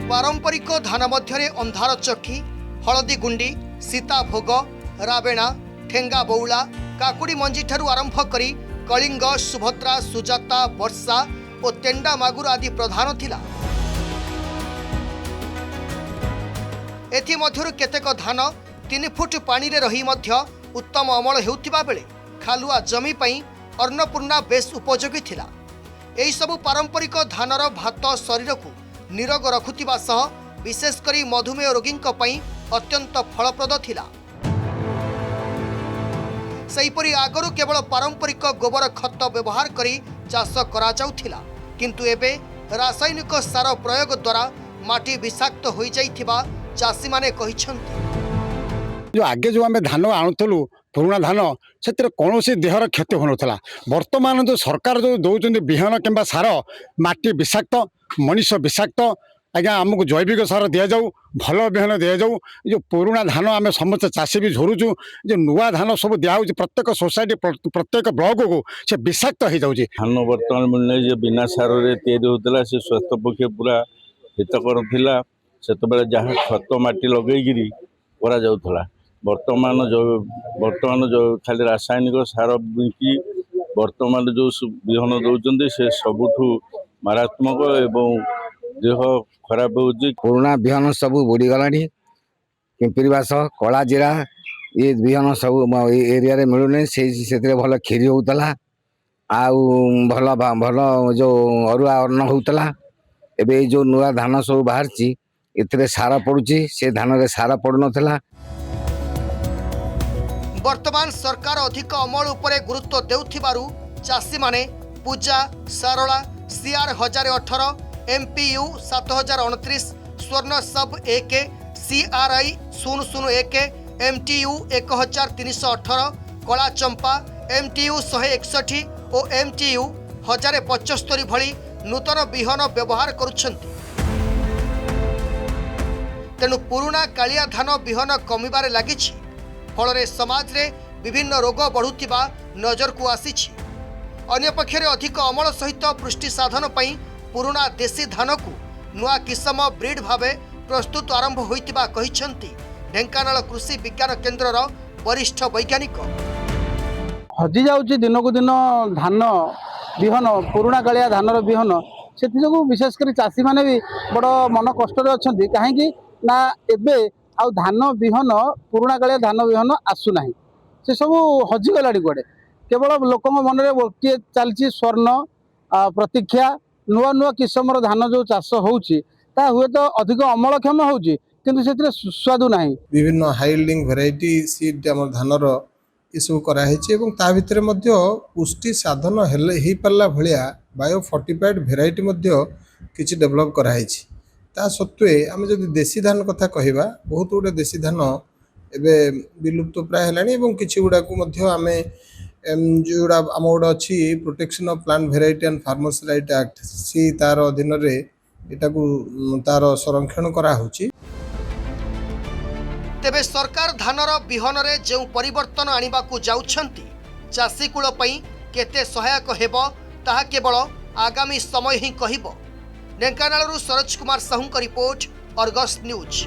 पारंपरिक धान मध्य अंधार चक्की हलदी गुंडी सीता भोग राबेणा ठेंगा बौला काकुड़ी मंजी ठारू आरंभ करी कलिंग सुभद्रा सुजाता वर्षा और तेंडा मागुर आदि प्रधान थिला। एथि मध्यरु केतेक धान 3 फुट पानी रे रही मध्य उत्तम अमल हेउथिबा बेले खालुआ जमी पई अन्नपूर्णा बेस उपयोगी थिला। एही सबु पारंपरिक धानर भात शरीर को निरोग रखुथिबा सह विशेष करी मधुमेह रोगींक पई अत्यंत फलप्रद थिला। सेहीपरि आगरु केवल पारंपरिक गोबर खत व्यवहार करी चाष करा जाउथिला, किंतु एबे रासायनिक सार प्रयोग द्वारा माटी विषाक्त होई जाइथिबा चाषी माने कहिसंती। जो आगे जो आम धान आणुलु पुराणा धान से कौन देहर क्षति होना। वर्तमान जो सरकार जो दौरान विहन कि सार माटी विषाक्त मनीष विषाक्त आज्ञा आमको जैविक सार दि जाऊ भल विहन दि जाऊ। जो पुराणा धान आम समस्त चाषी भी झुरुचु जो नुआ धान सब दिया प्रत्येक सोसाइटी प्रत्येक ब्लॉक को से विषाक्त हो जाऊँगी। धान बर्तमान मिलने जो बिना सार होता से स्वास्थ्य पक्षे पूरा हितकर था। से जहाँ खत माटी लगे करा वर्तमान जो खाली रासायनिक सार बिकी वर्तमान जो विहन दौरान से सबुठू मारात्मक एवं देह खराब होची। पुराना विहन सब बुड़ीगला पिंपरीवास कला जीरा ये विहन सब एरिया रे मिलूनी से भल खीरी होता भल भल जो अरुआ अन्न होता। एबे जो नुआ धान सब बाहर इतने सार पड़ुची से धान रे सार पड़ नाला। वर्तमान सरकार अधिक अमल उपरे गुरुत्व देउथिबारु चाषी माने पूजा सारला सीआर 1018 MPU 7029 स्वर्ण सब 1 CRI 001 MTU 1318 कला चंपा MTU 161 और MTU 1075 भली नूतन विहन व्यवहार करुछंती। तेणु पुराणा कालिया धान विहन कमिबारे लागिछि। फल समाज रे विभिन्न रोग बढ़ुवा नजर को आसीछि। अन्य पक्षरे अधिक अमल सहित पुष्टि साधन पई पुराणा देशी धान को नुआ किसम ब्रीड भावे प्रस्तुत आरंभ होइतिबा कहिसंती ढेंकानाल कृषि विज्ञान केन्द्रर वरिष्ठ वैज्ञानिक। हजि जाउछि दिन को दिन धान विहन पुराणा कालिया धानर विहन से विशेष कर चाषी माने भी बड़ मन कष्ट अच्छा कहीं ना एबे आउ धान विहन पुराणा कालिया धान विहन आसुना से सब हजिगला कड़े केवल लोक मन में गोटे चलती स्वर्ण प्रतीक्षा नुआ नुआ किसम धान जो चाष होउछि ता हुए तो अधिक अमलक्षम होउछि किंतु से सुस्वादु ना। विभिन्न हाइल्डिंग भेराइटी सीड आम धानर ये सब कराई ता भितर मध्य पुष्टि साधन हो पारा भाया बायो फोर्टिफाइड भेराइटी किसी डेभलप कराई। ता सत्वे आम जब देशी धान कथा कहवा बहुत गुड़े देशी धान एवं विलुप्त प्राय है किसी गुड़ा आम जोड़ा आम गोटे अच्छी protection of plant variety and farmers right act सी तार अधीन तार संरक्षण करा होची। तेबे सरकार धानर विहन रे जो परिवर्तन आनिबा को जाउछंती चाषी कूल पई केते सहायक हेबो ताहा केवल आगामी समय ही कहिबो। ढेंकानालरू सरोज कुमार साहू का रिपोर्ट, अर्गस न्यूज।